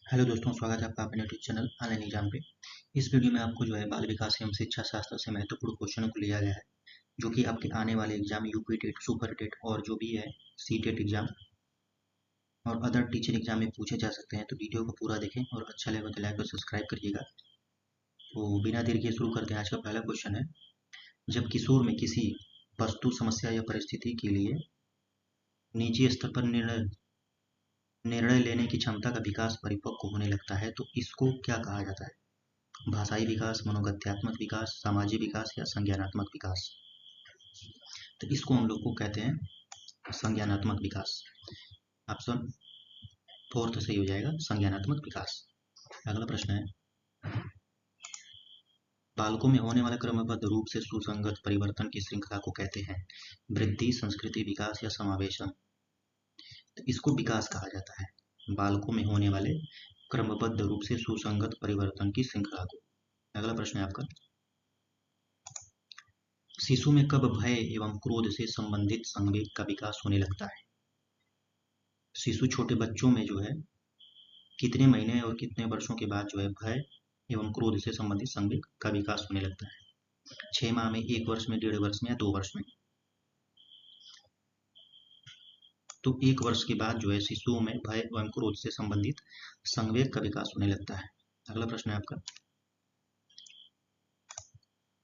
Hello दोस्तों, स्वागत है आपका अपने यूट्यूब चैनल ऑनलाइन एग्जाम पे। इस वीडियो में आपको जो है बाल विकास एवं शिक्षा शास्त्र से महत्वपूर्ण क्वेश्चनों को लिया गया है, जो कि आपके आने वाले exam UP TET, super TET और जो भी है सी टेट एग्जाम और अदर टीचर एग्जाम में पूछे जा सकते हैं। तो वीडियो को पूरा देखें और अच्छा लगे तो लाइक और सब्सक्राइब करिएगा। तो बिना देर के शुरू करते हैं। आज का पहला क्वेश्चन है, जब किशोर में किसी वस्तु, समस्या या परिस्थिति के लिए निजी स्तर पर निर्णय लेने की क्षमता का विकास परिपक्व होने लगता है, तो इसको क्या कहा जाता है? भाषाई विकास, मनोगत्यात्मक विकास, सामाजिक विकास या संज्ञानात्मक विकास? तो इसको हम लोग को कहते हैं संज्ञानात्मक विकास। ऑप्शन फोर्थ सही हो जाएगा, संज्ञानात्मक विकास। अगला प्रश्न है, बालकों में होने वाला क्रमबद्ध रूप से सुसंगत परिवर्तन की श्रृंखला को कहते हैं वृद्धि, संस्कृति, विकास या समावेशन? तो इसको विकास कहा जाता है, बालकों में होने वाले क्रमबद्ध रूप से सुसंगत परिवर्तन की श्रृंखला को। अगला प्रश्न है आपका, शिशु में कब भय एवं क्रोध से संबंधित संवेग का विकास होने लगता है? शिशु, छोटे बच्चों में जो है कितने महीने और कितने वर्षों के बाद जो है भय एवं क्रोध से संबंधित संवेग का विकास होने लगता है? 6 माह में, 1 वर्ष में, 1.5 वर्ष में या 2 वर्ष में? तो 1 वर्ष के बाद जो है शिशुओं में भय एवं क्रोध से संबंधित संवेग का विकास होने लगता है। अगला प्रश्न है आपका,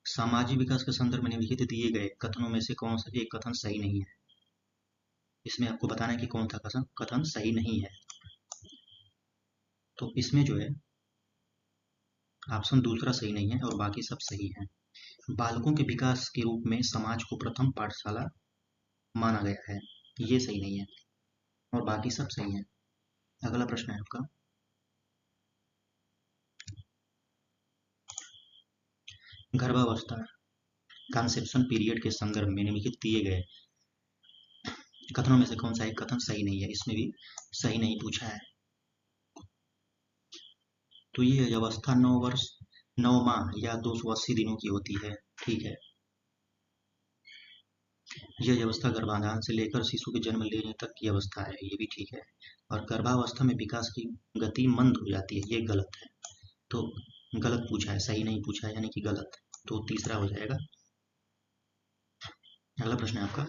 सामाजिक विकास के संदर्भ में निम्नलिखित दिए गए कथनों में से कौन सा एक कथन सही नहीं है? इसमें आपको बताना है कि कौन सा कथन सही नहीं है। तो इसमें जो है ऑप्शन दूसरा सही नहीं है और बाकी सब सही है। बालकों के विकास के रूप में समाज को प्रथम पाठशाला माना गया है, ये सही नहीं है और बाकी सब सही है। अगला प्रश्न है आपका, गर्भावस्था कंसेप्शन पीरियड के संदर्भ में निम्नलिखित दिए गए कथनों में से कौन सा एक कथन सही नहीं है? इसमें भी सही नहीं पूछा है। तो ये अवस्था 9 वर्ष, 9 माह या 280 दिनों की होती है, ठीक है। यह अवस्था गर्भाधान से लेकर शिशु के जन्म लेने तक की अवस्था है, ये भी ठीक है। और गर्भावस्था में विकास की गति मंद हो जाती है, ये गलत है। तो गलत पूछा है, सही नहीं पूछा है, यानी कि गलत। तो तीसरा हो जाएगा। अगला प्रश्न है आपका,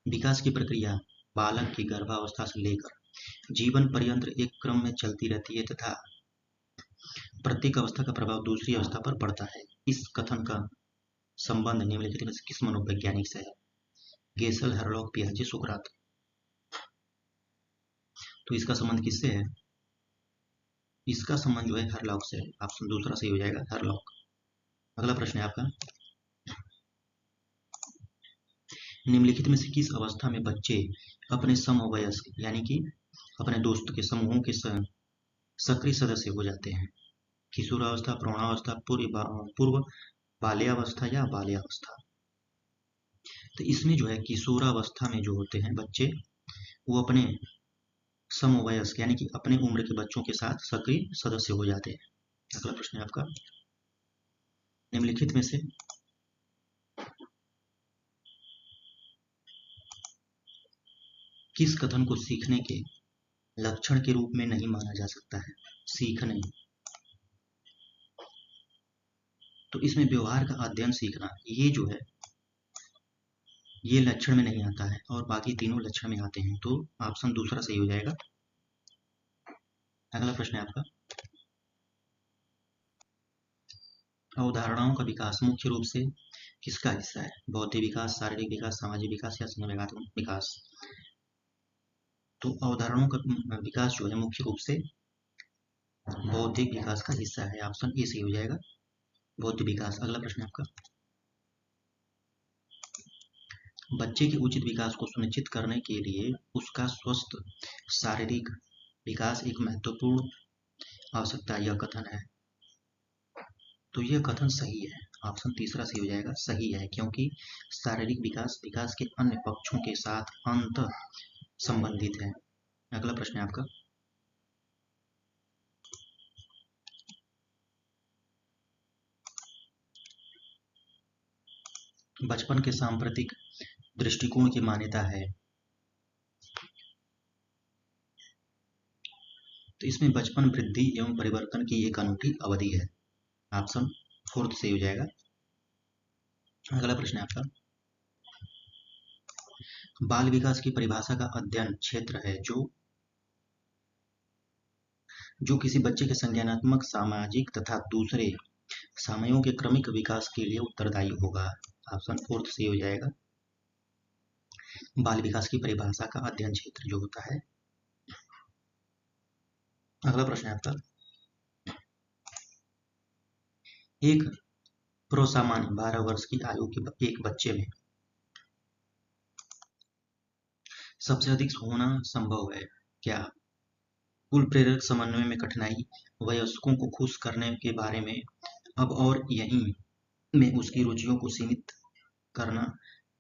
विकास की प्रक्रिया बालक की गर्भावस्था से लेकर जीवन पर्यंत एक क्रम में चलती रहती है तथा प्रत्येक अवस्था का प्रभाव दूसरी अवस्था पर पड़ता है। इस कथन का संबंध निम्नलिखित में से किस मनोवैज्ञानिक से है? गेसल, हेरलॉक, पियाजे, सुकरात? तो इसका संबंध किससे है? इसका संबंध जो है हेरलॉक से है। ऑप्शन दूसरा सही हो जाएगा, हेरलॉक। अगला प्रश्न है आपका, निम्नलिखित में से किस अवस्था में बच्चे अपने समवयस्क यानी कि अपने दोस्त के समूहों के सक्रिय सदस्य हो जाते हैं? किशोरावस्था, प्रौढ़ावस्था, पूर्व बाल्यावस्था या बाल्यावस्था? तो इसमें जो है किशोरावस्था में जो होते हैं बच्चे, वो अपने समवयस्क यानी कि अपने उम्र के बच्चों के साथ सक्रिय सदस्य हो जाते हैं। अगला प्रश्न है आपका, निम्नलिखित में से किस कथन को सीखने के लक्षण के रूप में नहीं माना जा सकता है? सीखने, तो इसमें व्यवहार का अध्ययन सीखना, ये जो है ये लक्षण में नहीं आता है और बाकी तीनों लक्षण में आते हैं। तो ऑप्शन दूसरा सही हो जाएगा। अगला प्रश्न है आपका, अवधारणाओं का विकास मुख्य रूप से किसका हिस्सा है? बौद्धिक विकास, शारीरिक विकास, सामाजिक विकास या संज्ञानात्मक विकास? तो अवधारणाओं का विकास जो है मुख्य रूप से बौद्धिक विकास का हिस्सा है। ऑप्शन ए सही हो जाएगा, बौद्धिक विकास। अगला प्रश्न है आपका, बच्चे के उचित विकास को सुनिश्चित करने के लिए उसका स्वस्थ शारीरिक विकास एक महत्वपूर्ण आवश्यकता, यह कथन है। तो यह कथन सही है। ऑप्शन तीसरा सही हो जाएगा, सही है, क्योंकि शारीरिक विकास विकास के अन्य पक्षों के साथ अंतः संबंधित है। अगला प्रश्न है आपका, बचपन के सांप्रतिक दृष्टिकोण की मान्यता है। तो इसमें बचपन, वृद्धि एवं परिवर्तन की एक अनूठी अवधि है। ऑप्शन फोर्थ सही हो जाएगा। अगला प्रश्न है आपका, बाल विकास की परिभाषा का अध्ययन क्षेत्र है जो किसी बच्चे के संज्ञानात्मक, सामाजिक तथा दूसरे सामयों के क्रमिक विकास के लिए उत्तरदायी होगा। ऑप्शन फोर्थ सही हो जाएगा। बाल विकास की परिभाषा का अध्ययन क्षेत्र जो होता है। अगला प्रश्न है आपका, एक प्रोसामान्य 12 वर्ष की आयु के एक बच्चे में सबसे अधिक होना संभव है क्या? कुल प्रेरक समन्वय में कठिनाई, वयस्कों को खुश करने के बारे में, अब और यहीं में उसकी रुचियों को सीमित करना,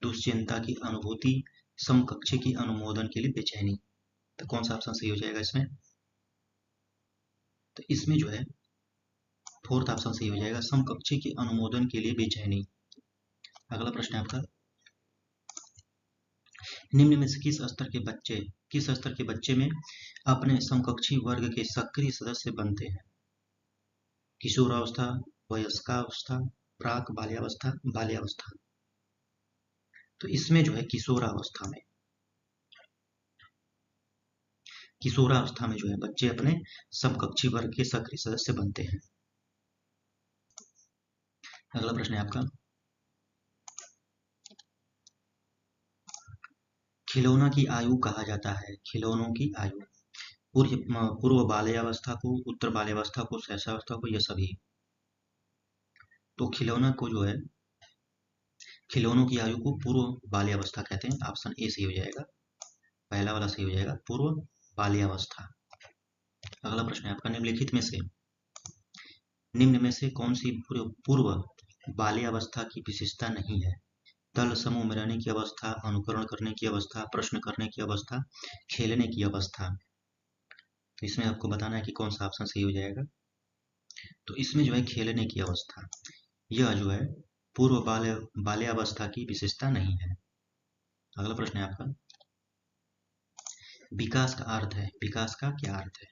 दुश्चिंता की अनुभूति, समकक्षी की अनुमोदन के लिए बेचैनी। तो कौन सा ऑप्शन सही हो जाएगा इसमें? तो इसमें जो है फोर्थ ऑप्शन सही हो जाएगा, समकक्षी के अनुमोदन के लिए बेचैनी। अगला प्रश्न है आपका, निम्न में से किस स्तर के बच्चे में अपने समकक्षी वर्ग के सक्रिय सदस्य बनते हैं? किशोरावस्था, वयस्कावस्था, प्राक बाल्यावस्था, बाल्यावस्था। तो इसमें जो है किशोरावस्था में जो है बच्चे अपने समकक्षी वर्ग के सक्रिय सदस्य बनते हैं। अगला प्रश्न है आपका, खिलौना की आयु कहा जाता है, खिलौनों की आयु पूर्व बाल्यावस्था को, उत्तर बाल्यावस्था को, शैशवावस्था को, यह सभी। तो खिलौना को जो है, खिलौनों की आयु को पूर्व बाल्यावस्था कहते हैं। ऑप्शन ए सही हो जाएगा, पहला वाला सही हो जाएगा, पूर्व बाल्यावस्था। अगला प्रश्न है आपका, निम्न में से कौन सी पूर्व बाल्यावस्था की विशेषता नहीं है? दल समूह में रहने की अवस्था, अनुकरण करने की अवस्था, प्रश्न करने की अवस्था, खेलने की अवस्था। तो इसमें आपको बताना है कि कौन सा ऑप्शन सही हो जाएगा। तो इसमें जो है खेलने की अवस्था, यह जो है पूर्व बाल्यावस्था की विशेषता नहीं है। अगला प्रश्न है आपका, विकास का अर्थ है, विकास का क्या अर्थ है?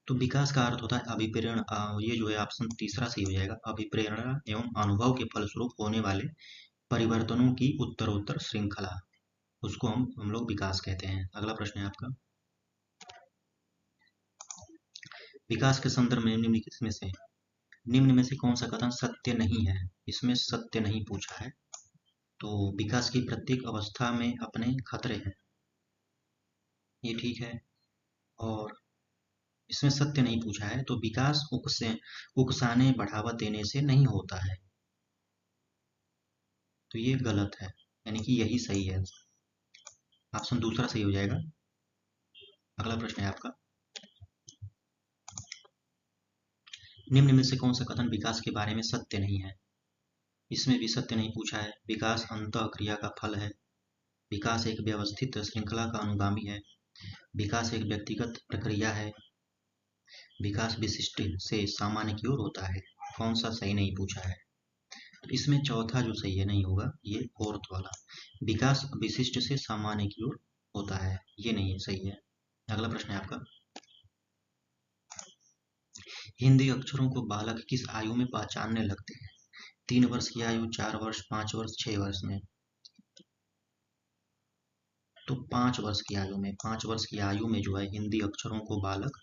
तो विकास का अर्थ होता है अभिप्रेरण, ये जो है ऑप्शन तीसरा सही हो जाएगा, अभिप्रेरणा एवं अनुभव के फलस्वरूप होने वाले परिवर्तनों की उत्तरोत्तर श्रृंखला, उसको हम लोग विकास कहते हैं। अगला प्रश्न है आपका, विकास के संदर्भ में निम्न में से कौन सा कथन सत्य नहीं है? इसमें सत्य नहीं पूछा है। तो विकास की प्रत्येक अवस्था में अपने खतरे हैं, ये ठीक है। और इसमें सत्य नहीं पूछा है, तो विकास उकसाने बढ़ावा देने से नहीं होता है, तो ये गलत है, यानी कि यही सही है। ऑप्शन दूसरा सही हो जाएगा। अगला प्रश्न है आपका, निम्न में से कौन सा कथन विकास के बारे में सत्य नहीं है? इसमें भी सत्य नहीं पूछा है। विकास अंतः क्रिया का फल है, विकास एक व्यवस्थित श्रृंखला का अनुगामी है, विकास एक व्यक्तिगत प्रक्रिया है, विकास विशिष्ट से सामान्य की ओर होता है। कौन सा सही नहीं पूछा है? तो इसमें चौथा जो सही है नहीं होगा, ये फोर्थ वाला, विकास विशिष्ट से सामान्य की ओर होता है, ये नहीं है, सही है। अगला प्रश्न है आपका, हिंदी अक्षरों को बालक किस आयु में पहचानने लगते हैं? 3 वर्ष की आयु, 4 वर्ष, 5 वर्ष, 6 वर्ष में? तो 5 वर्ष की आयु में, 5 वर्ष की आयु में जो है हिंदी अक्षरों को बालक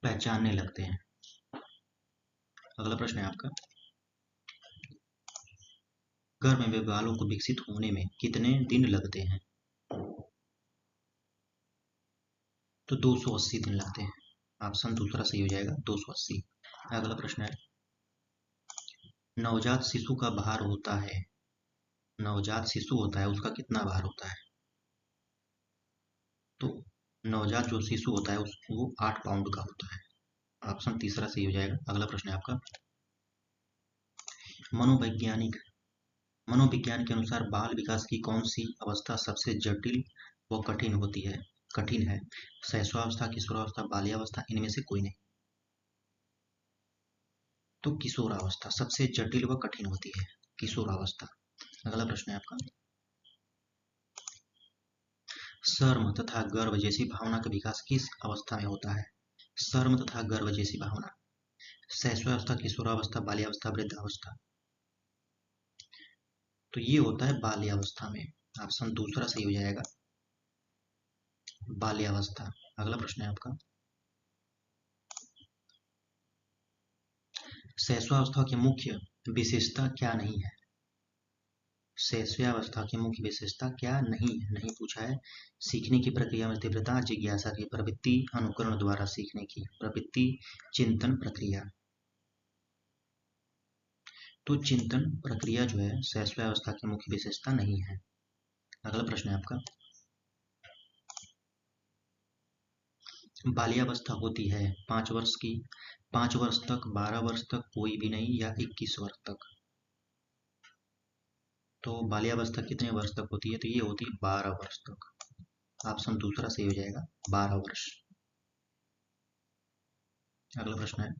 पहचानने लगते हैं। अगला प्रश्न है आपका, गर्भ में बालों को विकसित होने में कितने दिन लगते हैं? तो 280 दिन लगते हैं। ऑप्शन दूसरा सही हो जाएगा, 280। अगला प्रश्न है, नवजात शिशु का भार होता है, नवजात शिशु होता है उसका कितना भार होता है? तो नवजात जो शिशु होता है वो 8 पाउंड का होता है। ऑप्शन तीसरा सही हो जाएगा। अगला प्रश्न है आपका, मनोविज्ञान के अनुसार बाल विकास की कौन सी अवस्था सबसे जटिल व कठिन है? शैशवावस्था, किशोरावस्था, बाल्यावस्था, इनमें से कोई नहीं। तो किशोरावस्था सबसे जटिल व कठिन होती है, किशोरावस्था। अगला प्रश्न है आपका, शर्म तथा गर्व जैसी भावना का विकास किस अवस्था में होता है? शर्म तथा गर्व जैसी भावना, शैशवावस्था, किशोरावस्था, बाल्यावस्था, वृद्धावस्था। तो ये होता है बाल्यावस्था में। ऑप्शन दूसरा सही हो जाएगा, बाल्यावस्था। अगला प्रश्न है आपका, शैशवावस्था की मुख्य विशेषता क्या नहीं है? शैशवावस्था की मुख्य विशेषता क्या नहीं है? नहीं पूछा है। सीखने की प्रक्रिया में तीव्रता, जिज्ञासा की प्रवृत्ति, अनुकरण द्वारा सीखने की प्रवृत्ति, चिंतन प्रक्रिया। तो चिंतन प्रक्रिया जो है शैशवावस्था की मुख्य विशेषता नहीं है। अगला प्रश्न है आपका, बाल्यावस्था होती है 5 वर्ष की, 5 वर्ष तक, 12 वर्ष तक, कोई भी नहीं, या 21 वर्ष तक। तो बाल्यावस्था कितने वर्ष तक होती है? तो ये होती है 12 वर्ष तक। ऑप्शन दूसरा सही हो जाएगा, 12 वर्ष। अगला प्रश्न है,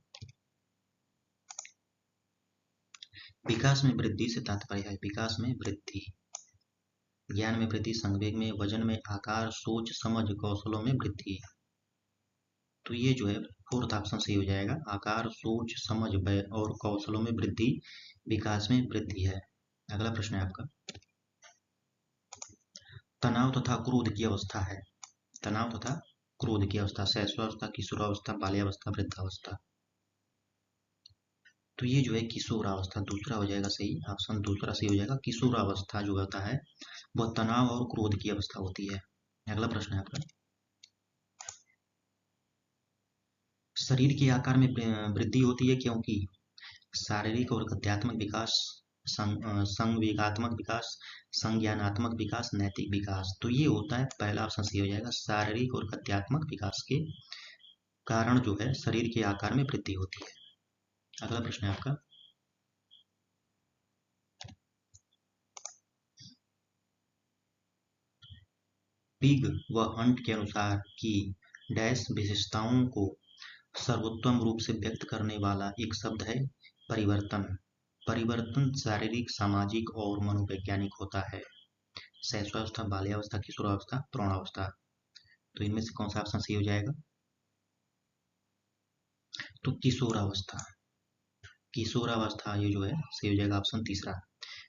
विकास में वृद्धि से तात्पर्य है? विकास में वृद्धि, ज्ञान में वृद्धि, संवेग में, वजन में, आकार, सोच, समझ, कौशलों में वृद्धि। तो ये जो है फोर्थ ऑप्शन सही हो जाएगा, आकार, सोच, समझ, वय और कौशलों में वृद्धि विकास में वृद्धि है। अगला प्रश्न है आपका, तनाव तथा क्रोध की अवस्था है? तनाव तथा क्रोध की अवस्था, शैशवावस्था, किशोरावस्था, बाल्यावस्था, वृद्धावस्था। तो ये जो है किशोरावस्था दूसरा हो जाएगा सही, ऑप्शन दूसरा सही हो जाएगा। किशोरावस्था जो होता है वह तनाव और क्रोध की अवस्था होती है। अगला प्रश्न है आपका, शरीर के आकार में वृद्धि होती है क्योंकि शारीरिक और गद्यात्मक विकास, संवेगात्मक विकास, संज्ञानात्मक विकास, नैतिक विकास। तो ये होता है पहला ऑप्शन सही हो जाएगा, शारीरिक और गद्यात्मक विकास के कारण जो है शरीर के आकार में वृद्धि होती है। अगला प्रश्न है आपका, पिग व हंट के अनुसार की डैश विशेषताओं को सर्वोत्तम रूप से व्यक्त करने वाला एक शब्द है परिवर्तन। परिवर्तन शारीरिक, सामाजिक और मनोवैज्ञानिक होता है। शैशवावस्था, बाल्यावस्था, किशोरावस्था, प्रौढ़ावस्था। तो इनमें से कौन सा ऑप्शन सही हो जाएगा? तो किशोरावस्था, किशोरावस्था ये जो है सही हो जाएगा, ऑप्शन तीसरा।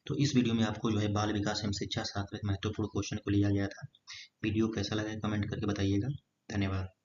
तो इस वीडियो में आपको जो है बाल विकास एवं शिक्षा शास्त्र महत्वपूर्ण क्वेश्चन को लिया गया था। वीडियो कैसा लगा कमेंट करके बताइएगा। धन्यवाद।